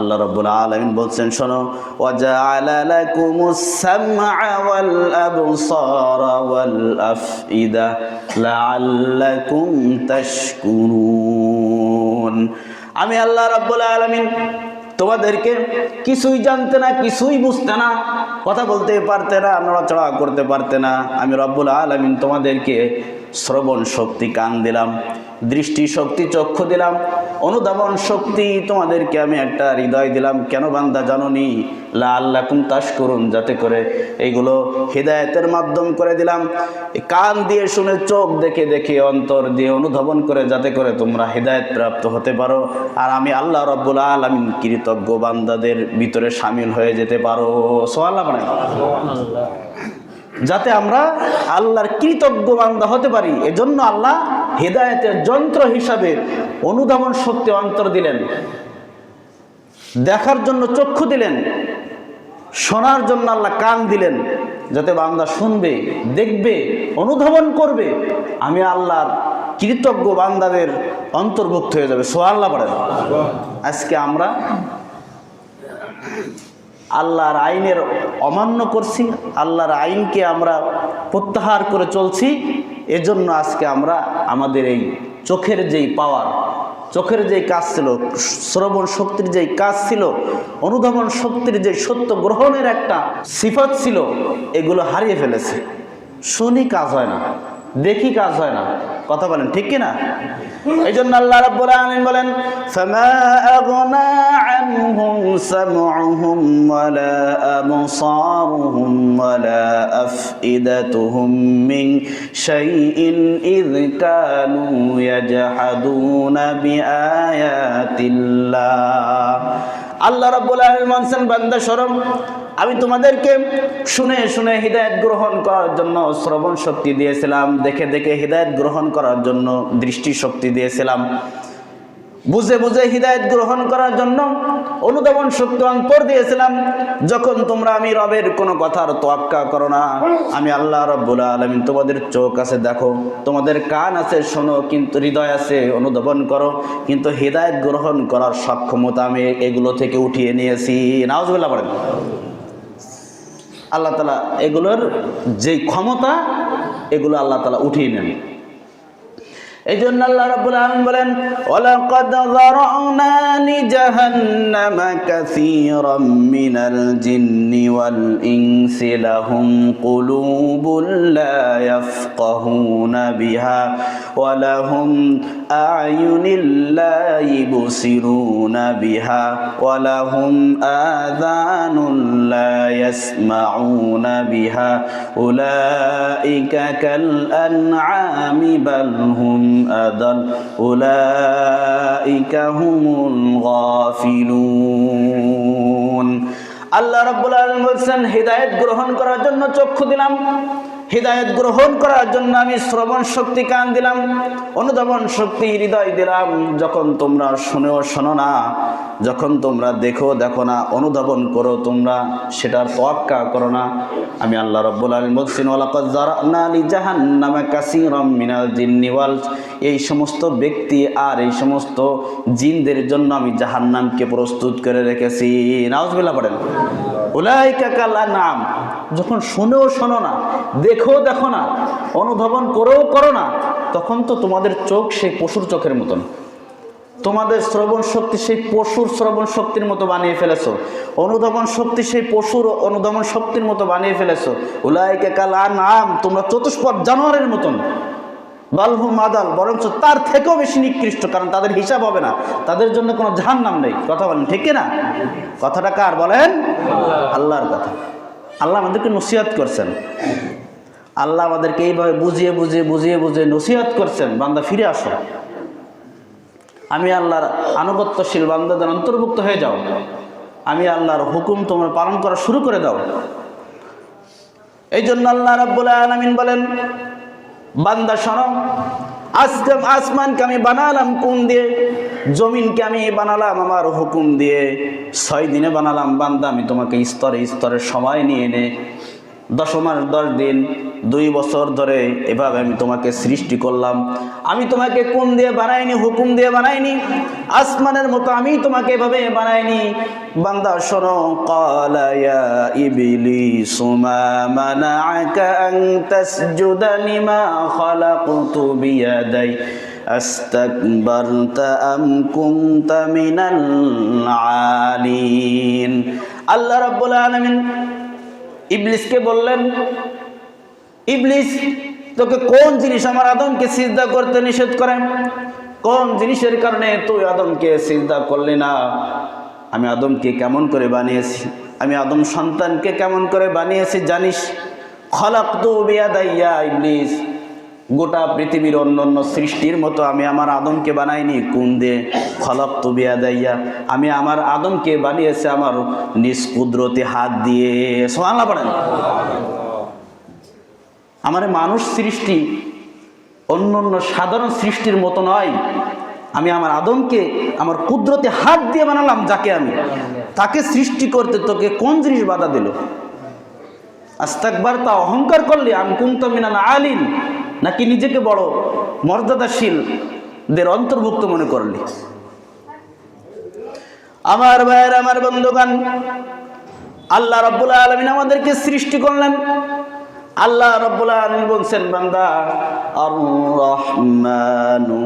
আল্লাহ রাব্বুল আলামিন বলছেন, শোনো, ওয়াজআলা লাকুমুস সামআ ওয়াল আবসারা ওয়াল আফইদা লাআল্লাকুম তাশকুরুন। আমি আল্লাহ রাব্বুল আলামিন তোমাদেরকে কিছুই জানতে না, কিছুই বুঝতে না, কথা বলতে পারতে না, নড়াচড়া করতে পারতে না, আমি রব্বুল আলামিন তোমাদেরকে শ্রবণ শক্তি কান দিলাম, দৃষ্টি শক্তি চক্ষু দিলাম, অনুধাবন শক্তি তোমাদেরকে আমি একটা হৃদয় দিলাম। কেন বান্দা জানোনি? লাআল্লাকুম তাশকুরুন, যাতে করে এইগুলো হিদায়াতের মাধ্যম করে দিলাম। কান দিয়ে শুনে, চোখ দেখে দেখে, অন্তর দিয়ে অনুধাবন করে, যাতে করে তোমরা হিদায়াত প্রাপ্ত হতে পারো, আর আমি আল্লাহ রাব্বুল আলামিন কৃতজ্ঞ বান্দাদের ভিতরে শামিল হয়ে যেতে পারো। সুবহানাল্লাহ বলেন। যাতে আমরা আল্লাহর কৃতজ্ঞ বান্দা হতে পারি, এজন্য আল্লাহ হিদায়াতের যন্ত্র হিসাবে অনুধাবন শক্তি অন্তর দিলেন, দেখার জন্য চক্ষু দিলেন, শোনার জন্য আল্লাহ কান দিলেন, যাতে বান্দা শুনবে, দেখবে, অনুধাবন করবে, আমি আল্লাহর কৃতজ্ঞ বান্দাদের অন্তর্ভুক্ত হয়ে যাবে। সুবহানাল্লাহ বলেন। আজকে আমরা আল্লাহর আইনের অমান্য করছি, আল্লাহর আইনকে আমরা প্রত্যাহার করে চলছি। এজন্য আজকে আমরা আমাদের এই চোখের যেই পাওয়ার, চোখের যেই কাজ ছিল, শ্রবণ শক্তির যেই কাজ ছিল, অনুধাবন শক্তির যে সত্য গ্রহণের একটা সিফাত ছিল, এগুলো হারিয়ে ফেলেছে। শুনি কাজ হয় না, দেখি কাজ হয় না, কথা বলেন ঠিক কিনা? এই জন্য আল্লাহ রাব্বুল আলামিন বলেন, ফামা আগনা আনহুম সামউহুম ওয়ালা আবসারুহুম ওয়ালা আফইদাতুহুম মিন শাইইন ইয কানু ইয়াজহাদুনা বিআয়াতিল্লাহ। আল্লাহ রাব্বুল আলামিন বলেন, বান্দা শরম, আমি তোমাদেরকে শুনে শুনে হিদায়াত গ্রহণ করার জন্য শ্রবণ শক্তি দিয়েছিলাম, দেখে দেখে হিদায়াত গ্রহণ করার জন্য দৃষ্টি শক্তি দিয়েছিলাম, বুঝে বুঝে হিদায়াত গ্রহণ করার জন্য অনুধাবন শক্তি অন্তর দিয়েছিলাম। যখন তোমরা আমি রবের কোনো কথার তোয়াক্কা করো না, আমি আল্লাহ রাব্বুল আলামিন তোমাদের চোখ আছে দেখো, তোমাদের কান আছে শোনো, কিন্তু হৃদয় আছে অনুধাবন করো, কিন্তু হিদায়াত গ্রহণ করার সক্ষমতা আমি এগুলো থেকে উঠিয়ে নিয়েছি। নাউজুবিল্লাহ বলেন। আল্লাহ তাআলা এগুলোর যে ক্ষমতা, এগুলো আল্লাহ তাআলা উঠিয়ে নেন। এই জন্য আল্লাহ রাব্বুল আলামিন বলেন, ওয়ালাকাদ যারা'না লিজাহান্নামা কাসীরাম মিনাল জিন্নি ওয়াল ইনসি লাহুম কুলুবুন লা ইয়াফকাহুনা বিহা ওয়া লাহুম আ'য়ুনুন লা ইবসিরুনা বিহা ওয়া লাহুম আযানুন লা ইয়াসমাউনা বিহা উলাইকা কাল আন'আমি বাল হুম আদাল উলাইকা হুমুল গাফিলুন। আল্লাহ রাব্বুল আলামিন বলেন, হিদায়াত গ্রহণ করার জন্য চক্ষু দিলাম, হিদায়াত গ্রহণ করার জন্য আমি শ্রবণ শক্তি কান দিলাম, অনুধাবন শক্তি হৃদয় দিলাম। যখন তোমরা শুনেও শোনো না, যখন তোমরা দেখো না, অনুধাবন করো, তোমরা সেটার তোয়াক্কা করো না, আমি আল্লাহ রাব্বুল আলামিন বলছেন, ওয়ালাকাদ যারা'না লিজাহান্নামা কাসীরাম মিনাল জিন্নি ওয়াল, এই সমস্ত ব্যক্তি আর এই সমস্ত জিনদের জন্য আমি জাহান্নামকে প্রস্তুত করে রেখেছি। নাউজুবিল্লাহ পড়েন। উলাইকা কাল আন'আম, যখন শুনেও শোনো না, দেখো না, অনুধাবন করেও করো না, তখন তো তোমাদের চোখ সেই পশুর চোখের মতন, তোমাদের শ্রবণ শক্তি সেই পশুর শ্রবণ শক্তির মতো বানিয়ে ফেলেছো, অনুধাবন শক্তি সেই পশুর অনুধাবন শক্তির মতো বানিয়ে ফেলেছো। উলাইকা কাল আন'আম, তোমরা চতুষ্পদ জানোয়ারের মতন, বালহুম আদাল, বরঞ্চ তার থেকেও বেশি নিকৃষ্ট, কারণ তাদের হিসাব হবে না, তাদের জন্য কোনো জাহান্নাম নেই। কথা বলেন ঠিক কিনা? কথাটা কার বলেন? আল্লাহর কথা। আল্লাহ আমাদেরকে নসিহত করছেন, আল্লাহ আমাদেরকে এইভাবে বুঝিয়ে বুঝিয়ে নসিহত করছেন, বান্দা ফিরে আসো, আমি আল্লাহর আনুগত্যশীল বান্দাদের অন্তর্ভুক্ত হয়ে যাও, আমি আল্লাহর হুকুম তোমরা পালন করা শুরু করে দাও। এই জন্য আল্লাহ রাব্বুল আলামিন বলেন, বান্দা শোনো, আজকে আসমানকে আমি বানালাম কোন দিয়ে? জমিনকে আমি বানালাম আমার হুকুম দিয়ে। 6 দিনে বানালাম বান্দা, আমি তোমাকে স্তরে স্তরে সময় নিয়ে 10 মাস 10 দিন 2 বছর ধরে এভাবে আমি তোমাকে সৃষ্টি করলাম। আমি তোমাকে কোন দিয়ে বানাইনি, হুকুম দিয়ে বানাইনি, আসমানের মতো আমি তোমাকে এভাবে বানাইনি। বান্দা শোনো, ক্বালা ইয়া ইবলিসু মা মানাআকা আন তাসজুদা লিমা খালাকতু বিয়াদাই আস্তাকবারতা আম কুনতা মিনাল আলিন। আল্লাহ রাব্বুল আলামিন ইবলিসকে বললেন, ইবলিস, তোকে কোন জিনিস আমার আদমকে সিজদা করতে নিষেধ করে? কোন জিনিসের কারণে তুই আদমকে সিজদা করলি না? আমি আদমকে কেমন করে বানিয়েছি, আমি আদম সন্তানকে কেমন করে বানিয়েছি জানিস? খলাকতু বিয়াদাইয়া, ইবলিস, গোটা পৃথিবীর অন্যান্য সৃষ্টির মতো আমি আমার আদমকে বানাইনি। কোন দিয়ে? খলাকতু বিয়াদাইয়া, আমি আমার আদমকে বানিয়েছি আমার নিজ কুদরতি হাত দিয়ে। সুবহানাল্লাহ পড়েন। আমার মানুষ সৃষ্টি অন্যান্য সাধারণ সৃষ্টির মতো নয়। আমি আমার আদমকে আমার কুদরতি হাত দিয়ে বানালাম। যাকে আমি, তাকে সৃষ্টি করতে তোকে কোন জিনিস বাধা দিল? আস্তাকবারতা, অহংকার করলি, আম কুনতা মিনাল আলিন, নাকি নিজেকে বড় মর্যাদাশীলদের অন্তর্ভুক্ত মনে করলি? আমার ভাইয়ের, আমার বন্ধুগণ, আল্লাহ রাব্বুল আলামিন আমাদেরকে সৃষ্টি করলেন। আল্লাহ রাব্বুল আলামিন বলছেন, বান্দা, আর রহমানু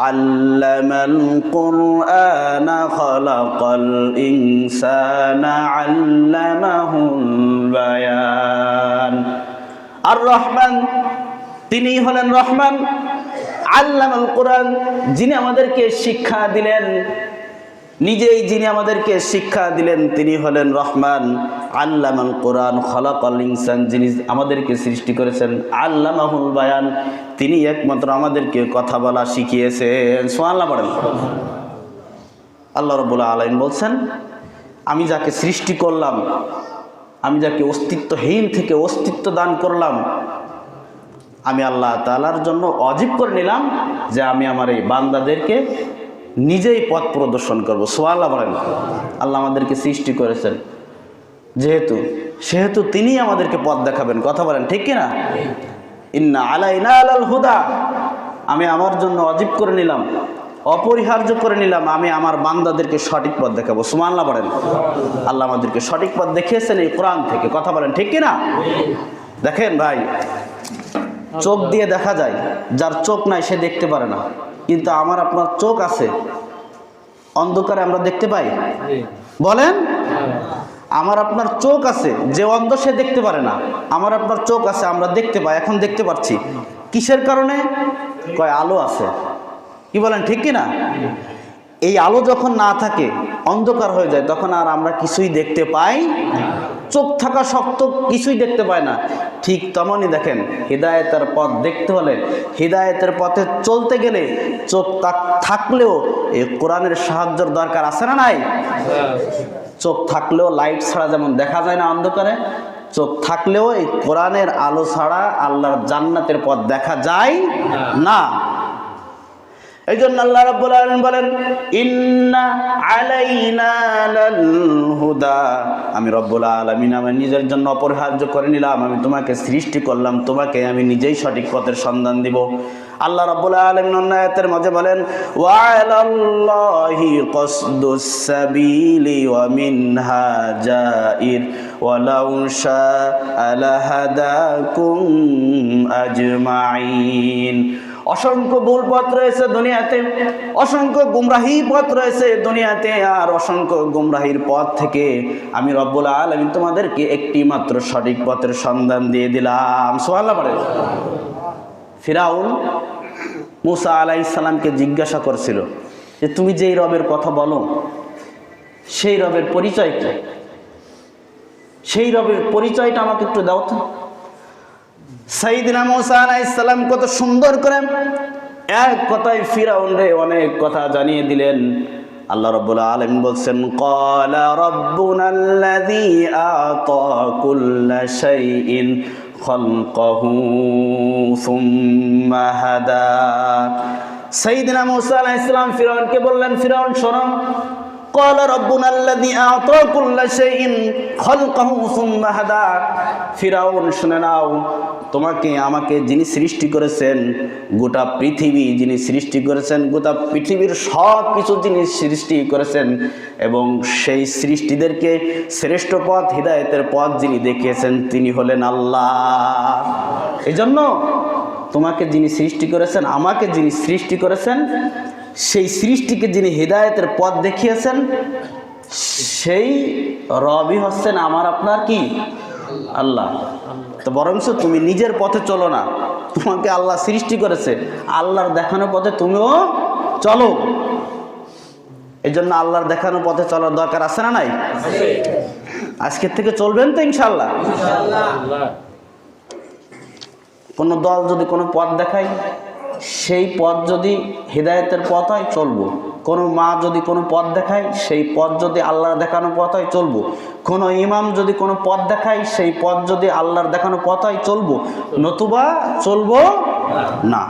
আল্লামাল কুরআনা খালাকাল ইনসানা আল্লামাহুল বায়ান। আর রহমান, তিনি হলেন রহমান। আল্লামাল কুরআন, যিনি আমাদেরকে শিক্ষা দিলেন, নিজেই যিনি আমাদেরকে শিক্ষা দিলেন, তিনি হলেন রহমান। আল্লামাল কুরআন খালাকাল ইনসান, যিনি আমাদেরকে সৃষ্টি করেছেন। আল্লামাহুল বায়ান, তিনি একমাত্র আমাদেরকে কথা বলা শিখিয়েছেন। সুবহানাল্লাহ পড়েন। আল্লাহ রাব্বুল আলামিন বলছেন, আমি যাকে সৃষ্টি করলাম, আমি যাকে অস্তিত্বহীন থেকে অস্তিত্ব দান করলাম, আমি আল্লাহ তাআলার জন্য ওয়াজিব করে নিলাম যে আমি আমার এই বান্দাদেরকে নিজেই পথ প্রদর্শন করব। সুবহানাল্লাহ বলেন। আল্লাহ আমাদেরকে সৃষ্টি করেছেন সেহেতু তিনি আমাদেরকে পথ দেখাবেন। কথা বলেন, ঠিক কিনা? ইন্না আলাইনা আলাল হুদা, আমি আমার জন্য ওয়াজিব করে নিলাম, অপরিহার্য করে নিলাম, আমি আমার বান্দাদেরকে সঠিক পথ দেখাবো। সুবহানাল্লাহ বলেন। আল্লাহ আমাদেরকে সঠিক পথ দেখিয়েছেন এই কোরআন থেকে। কথা বলেন, ঠিক কিনা? দেখেন ভাই, চোখ দিয়ে দেখা যায়, যার চোখ নাই সে দেখতে পারে না। কিন্তু আমার আপনার চোখ আছে, অন্ধকারে আমরা দেখতে পাই? বলেন। আমার আপনার চোখ আছে, যে অন্ধ সে দেখতে পারে না। আমার আপনার চোখ আছে, আমরা দেখতে পাই, এখন দেখতে পাচ্ছি। কিসের কারণে? কয় আলো আছে। কি বলেন, ঠিক কিনা? এই আলো যখন না থাকে, অন্ধকার হয়ে যায়, তখন আর আমরা কিছুই দেখতে পাই। চোখ থাকা সত্ত্বেও কিছুই দেখতে পায় না। ঠিক তেমনই দেখেন, হিদায়াতের পথ দেখতে হলে, হিদায়াতের পথে চলতে গেলে চোখ থাকলেও এই কোরআনের সাহায্যের দরকার আছে না নাই? চোখ থাকলেও লাইট ছাড়া যেমন দেখা যায় না অন্ধকারে, চোখ থাকলেও এই কোরআনের আলো ছাড়া আল্লাহর জান্নাতের পথ দেখা যায় না। এই জন্য আল্লাহ রাব্বুল আলামিন বলেন, ইন্না আলাইনা লাল হুদা, আমি রব্বুল আলামিন আমার নিজের জন্য অপরিহার্য করে নিলাম, আমি তোমাকে সৃষ্টি করলাম, তোমাকে আমি নিজেই সঠিক পথের সন্ধান দিব। আল্লাহ রাব্বুল আলামিন অন্য আয়াতের মাঝে বলেন, ওয়া আলাল্লাহি কসদুস সাবিলি ওয়া মিনহা জাইর ওয়ালাউ শাআ লাহাদাকুম আজমাইন। অসংখ্য ভুল পথ রয়েছে দুনিয়াতে, অসংখ্য গুমরাহী পথ রয়েছে দুনিয়াতে, আর অসংখ্য গুমরাহীর পথ থেকে আমি রব্বুল আলামিন তোমাদেরকে একটি মাত্র সঠিক পথের সন্ধান দিয়ে দিলাম। সুবহানাল্লাহ বলেন। ফিরাউন মুসা আলাইহিস সালামকে জিজ্ঞাসা করছিল যে তুমি যেই রবের কথা বলো সেই রবের পরিচয় কি? সেই রবের পরিচয়টা আমাকে একটু দাও তো। সাইয়েদনা মুসা আলাইহিস সালাম কত সুন্দর করে এক কথায় ফিরাউনরে অনেক কথা জানিয়ে দিলেন। আল্লাহ রাব্বুল আলামিন বলছেন, ক্বালা রাব্বুনাল্লাযী আতা কুল্লা শাইইন খালকাহু সুম্মা হাদা। সাইয়েদনা মুসা আলাইহিস সালাম ফিরাউনকে বললেন, ফিরাউন শোনো, ক্বালা রাব্বুনাল্লাযী আতা কুল্লা শাইইন খালকাহু সুম্মা হাদা। ফিরাউন শুনে নাও, তোমাকে আমাকে যিনি সৃষ্টি করেছেন, গোটা পৃথিবী যিনি সৃষ্টি করেছেন, গোটা পৃথিবীর সব কিছু যিনি সৃষ্টি করেছেন এবং সেই সৃষ্টিদেরকে শ্রেষ্ঠ পথ, হিদায়েতের পথ যিনি দেখিয়েছেন তিনি হলেন আল্লাহ। এজন্য তোমাকে যিনি সৃষ্টি করেছেন, আমাকে যিনি সৃষ্টি করেছেন, সেই সৃষ্টিকে যিনি হিদায়েতের পথ দেখিয়েছেন, সেই রবই হচ্ছেন আমার আপনার কি আল্লাহ। তো বরঞ্চ তুমি নিজের পথে চলো না, তোমাকে আল্লাহ সৃষ্টি করেছে, আল্লাহর দেখানো পথে তুমিও চলো। এই জন্য আল্লাহর দেখানো পথে চলার দরকার আছে না নাই? আজকের থেকে চলবেন তো ইনশাআল্লাহ? কোনো দল যদি কোনো পথ দেখায়, সেই পথ যদি হিদায়েতের পথ হয় চলবো। কোনো মা যদি কোনো পথ দেখায়, সেই পথ যদি আল্লাহর দেখানো পথ হয় চলবো। কোনো ইমাম যদি কোনো পথ দেখায়, সেই পথ যদি আল্লাহর দেখানো পথ হয় চলবো, নতুবা চলবো না।